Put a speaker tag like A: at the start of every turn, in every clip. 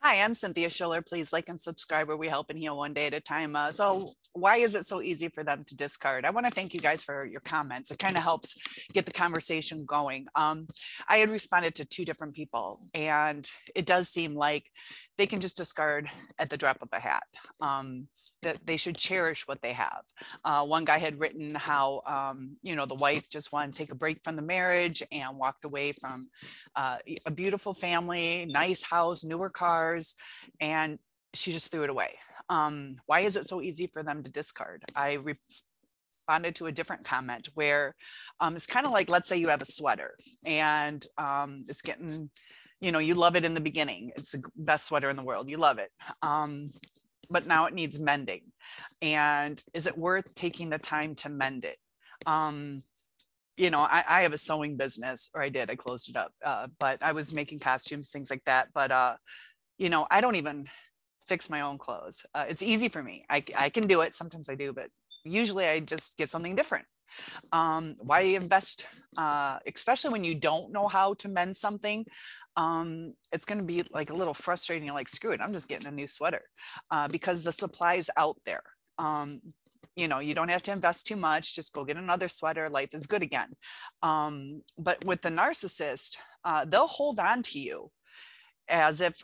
A: Hi, I'm Cynthia Schiller. Please like and subscribe where we help and heal one day at a time. So why is it so easy for them to discard? I want to thank you guys for your comments. It kind of helps get the conversation going. I had responded to two different people, and it does seem like they can just discard at the drop of a hat. That they should cherish what they have. One guy had written how, the wife just wanted to take a break from the marriage and walked away from a beautiful family, nice house, newer cars, and she just threw it away. Why is it so easy for them to discard? I responded to a different comment where it's kind of like, let's say you have a sweater and it's getting, you love it in the beginning. It's the best sweater in the world. You love it. But now it needs mending. And is it worth taking the time to mend it? I have a sewing business, or I closed it up, but I was making costumes, things like that. But, I don't even fix my own clothes. It's easy for me. I can do it. Sometimes I do, but usually I just get something different. Why invest, especially when you don't know how to mend something? It's going to be like a little frustrating. You're like, screw it, I'm just getting a new sweater, because the supply's out there. You don't have to invest too much. Just go get another sweater. Life is good again. But with the narcissist, they'll hold on to you as if,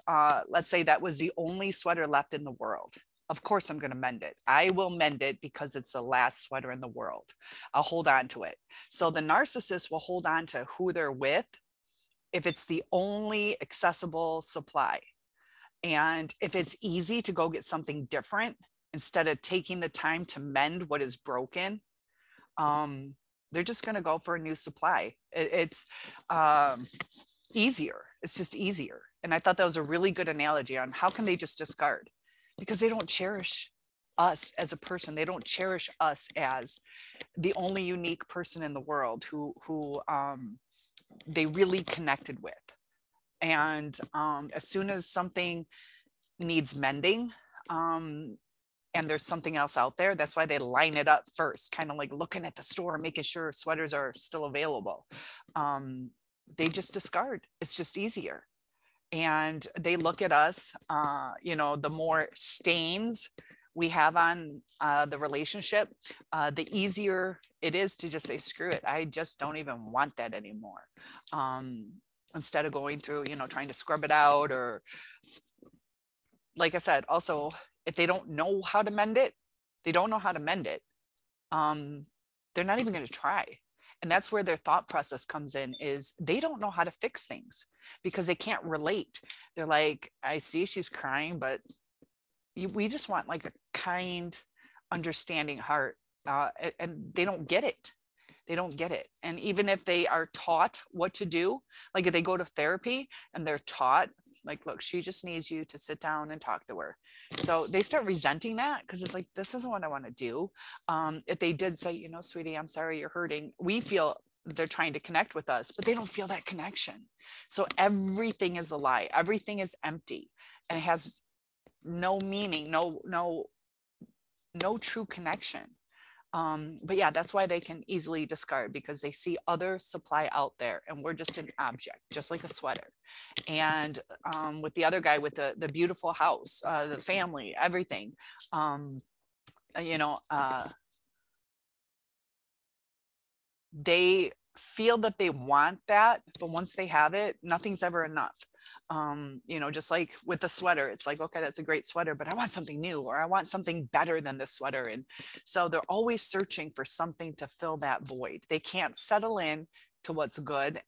A: let's say that was the only sweater left in the world. Of course, I'm going to mend it. I will mend it because it's the last sweater in the world. I'll hold on to it. So the narcissist will hold on to who they're with if it's the only accessible supply. And if it's easy to go get something different instead of taking the time to mend what is broken, they're just going to go for a new supply. It's easier. It's just easier. And I thought that was a really good analogy on how can they just discard, because they don't cherish us as a person. They don't cherish us as the only unique person in the world who they really connected with. And as soon as something needs mending, and there's something else out there, that's why they line it up first, kind of like looking at the store, making sure sweaters are still available. They just discard. It's just easier. And they look at us, the more stains we have on the relationship, the easier it is to just say, screw it, I just don't even want that anymore. Instead of going through, trying to scrub it out. Or like I said, also, if they don't know how to mend it, they're not even going to try. And that's where their thought process comes in, is they don't know how to fix things because they can't relate. They're like, I see she's crying, but we just want like a kind, understanding heart. And they don't get it. They don't get it. And even if they are taught what to do, like if they go to therapy and they're taught, like, look, she just needs you to sit down and talk to her. So they start resenting that because it's like, this isn't what I want to do. If they did say, sweetie, I'm sorry you're hurting, we feel they're trying to connect with us, but they don't feel that connection. So everything is a lie. Everything is empty and it has no meaning, no true connection. But yeah, that's why they can easily discard, because they see other supply out there and we're just an object, just like a sweater. And with the other guy with the beautiful house, the family, everything, they feel that they want that, but once they have it, nothing's ever enough. Just like with the sweater, it's like, okay, that's a great sweater, but I want something new, or I want something better than this sweater. And so they're always searching for something to fill that void. They can't settle in to what's good.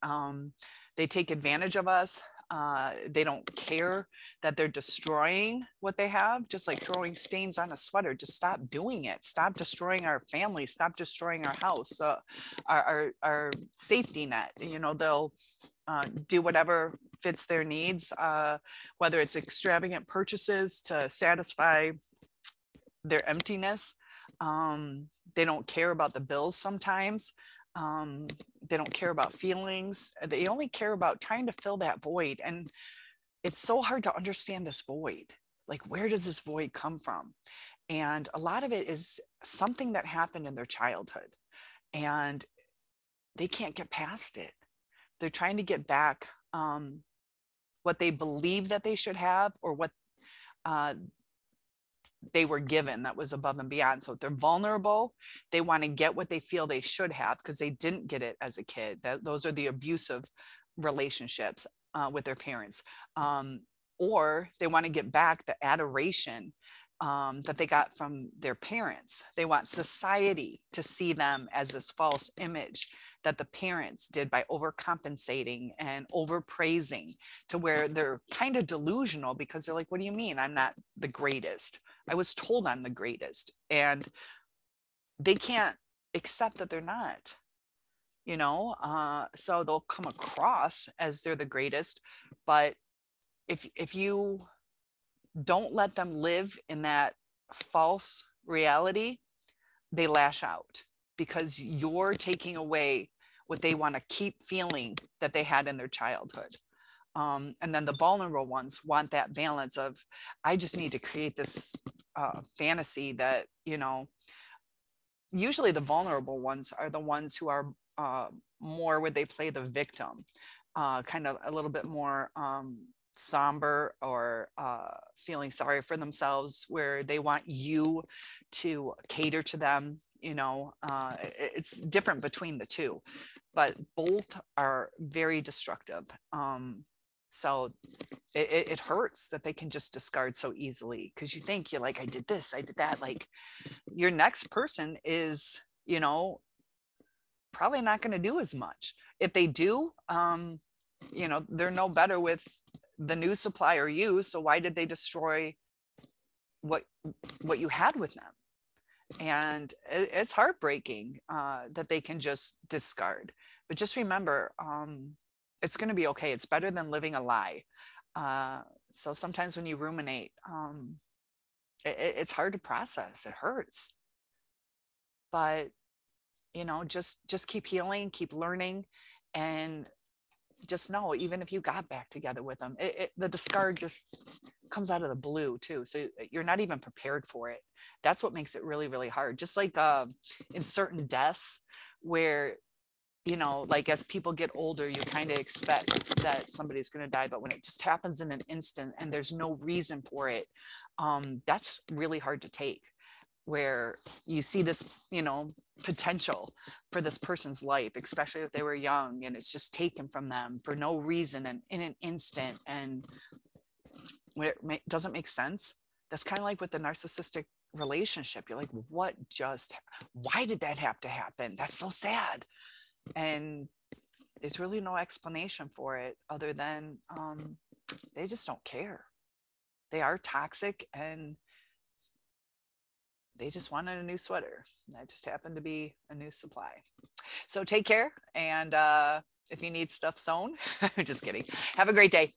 A: They take advantage of us. They don't care that they're destroying what they have, just like throwing stains on a sweater. Just stop doing it. Stop destroying our family. Stop destroying our house, our safety net. They'll do whatever fits their needs, whether it's extravagant purchases to satisfy their emptiness. They don't care about the bills sometimes. They don't care about feelings. They only care about trying to fill that void. And it's so hard to understand this void. Like, where does this void come from? And a lot of it is something that happened in their childhood and they can't get past it. They're trying to get back what they believe that they should have, or what they were given that was above and beyond. So if they're vulnerable, they want to get what they feel they should have because they didn't get it as a kid. Those are the abusive relationships with their parents. Or they want to get back the adoration that they got from their parents. They want society to see them as this false image that the parents did by overcompensating and overpraising, to where they're kind of delusional because they're like, what do you mean I'm not the greatest? I was told I'm the greatest. And they can't accept that they're not, so they'll come across as they're the greatest. But if you don't let them live in that false reality, they lash out because you're taking away what they want to keep feeling that they had in their childhood. And then the vulnerable ones want that balance of, I just need to create this fantasy that, usually the vulnerable ones are the ones who are more where they play the victim, kind of a little bit more somber, or feeling sorry for themselves, where they want you to cater to them. It's different between the two, but both are very destructive. So it hurts that they can just discard so easily, because you think, you're like, I did this, I did that. Like, your next person is, probably not going to do as much. If they do, they're no better with the new supply or you. So why did they destroy what you had with them? And it's heartbreaking that they can just discard. But just remember, it's going to be okay. It's better than living a lie. So sometimes when you ruminate, it's hard to process. It hurts. But, just keep healing, keep learning, and just know, even if you got back together with them, the discard just comes out of the blue too. So you're not even prepared for it. That's what makes it really, really hard. Just like in certain deaths where, like as people get older, you kind of expect that somebody's going to die, but when it just happens in an instant and there's no reason for it, that's really hard to take, where you see this, potential for this person's life, especially if they were young, and it's just taken from them for no reason and in an instant. And when it doesn't make sense, that's kind of like with the narcissistic relationship. You're like, why did that have to happen? That's so sad. And there's really no explanation for it other than they just don't care. They are toxic, and they just wanted a new sweater. That just happened to be a new supply. So take care. And if you need stuff sewn, just kidding. Have a great day.